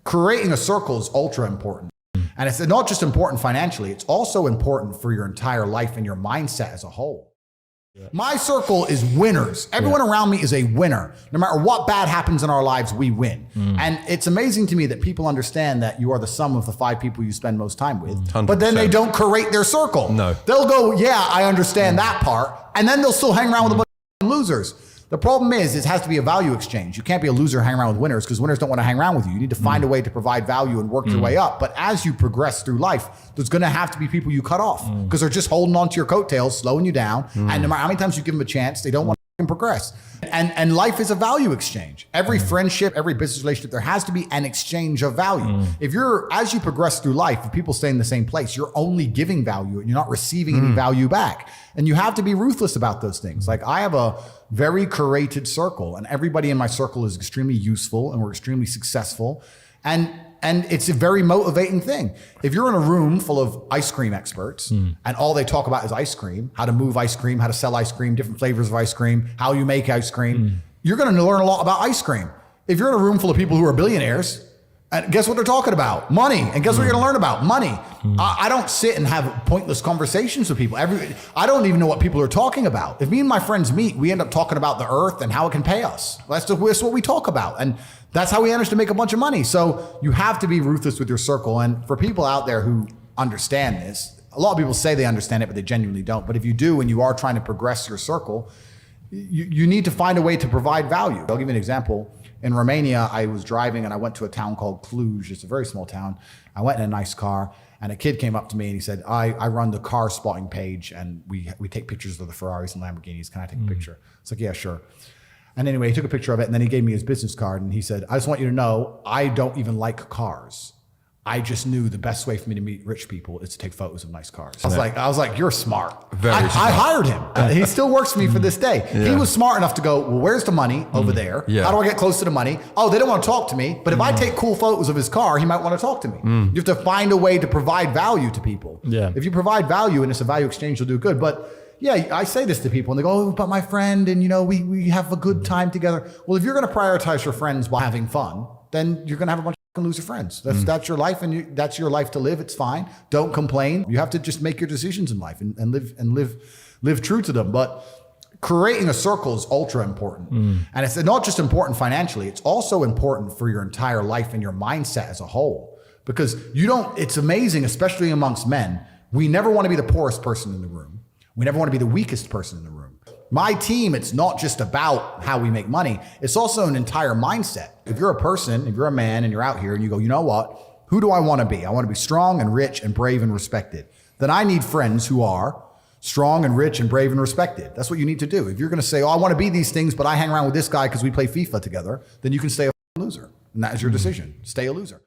creating a circle is ultra important. And it's not just important financially, it's also important for your entire life and your mindset as a whole. Yeah. My circle is winners. Everyone around me is a winner. No matter what bad happens in our lives, we win. And it's amazing to me that people understand that you are the sum of the 5 people you spend most time with, 100%. But then they don't create their circle. No. They'll go, yeah, I understand that part. And then they'll still hang around with a bunch of losers. The problem is, it has to be a value exchange. You can't be a loser hanging around with winners because winners don't want to hang around with you. You need to find a way to provide value and work your way up. But as you progress through life, there's going to have to be people you cut off because they're just holding on to your coattails, slowing you down. And no matter how many times you give them a chance, they don't want to progress. And life is a value exchange. Every friendship, every business relationship, there has to be an exchange of value. If as you progress through life, if people stay in the same place, you're only giving value and you're not receiving any value back. And you have to be ruthless about those things. Like, I have a very curated circle, and everybody in my circle is extremely useful and we're extremely successful. And it's a very motivating thing. If you're in a room full of ice cream experts and all they talk about is ice cream, how to move ice cream, how to sell ice cream, different flavors of ice cream, how you make ice cream, you're going to learn a lot about ice cream. If you're in a room full of people who are billionaires, and guess what they're talking about? Money. And guess what you're going to learn about? Money. I don't sit and have pointless conversations with people. I don't even know what people are talking about. If me and my friends meet, we end up talking about the earth and how it can pay us. That's what we talk about. And that's how we manage to make a bunch of money. So you have to be ruthless with your circle. And for people out there who understand this, a lot of people say they understand it, but they genuinely don't. But if you do and you are trying to progress your circle, you need to find a way to provide value. I'll give you an example. In Romania, I was driving and I went to a town called Cluj. It's a very small town. I went in a nice car and a kid came up to me and he said, I run the car spotting page and we take pictures of the Ferraris and Lamborghinis. Can I take a picture? It's like, yeah, sure. And anyway, he took a picture of it and then he gave me his business card and he said, I just want you to know, I don't even like cars. I just knew the best way for me to meet rich people is to take photos of nice cars. I was like, you're smart. Very smart. I hired him. He still works for me for this day. Yeah. He was smart enough to go, well, where's the money over there? Yeah. How do I get close to the money? Oh, they don't want to talk to me. But if I take cool photos of his car, he might want to talk to me. You have to find a way to provide value to people. Yeah. If you provide value and it's a value exchange, you'll do good. But yeah, I say this to people and they go, oh, but my friend, and we have a good time together. Well, if you're going to prioritize your friends by having fun, then you're going to have a bunch of loser friends. That's your life, and that's your life to live. It's fine. Don't complain. You have to just make your decisions in life and live true to them. But creating a circle is ultra important. And it's not just important financially, it's also important for your entire life and your mindset as a whole. Because it's amazing, especially amongst men, we never want to be the poorest person in the room. We never want to be the weakest person in the room. My team, it's not just about how we make money. It's also an entire mindset. If you're a person, if you're a man and you're out here and you go, you know what? Who do I want to be? I want to be strong and rich and brave and respected. Then I need friends who are strong and rich and brave and respected. That's what you need to do. If you're going to say, oh, I want to be these things, but I hang around with this guy because we play FIFA together, then you can stay a loser. And that is your decision. Stay a loser.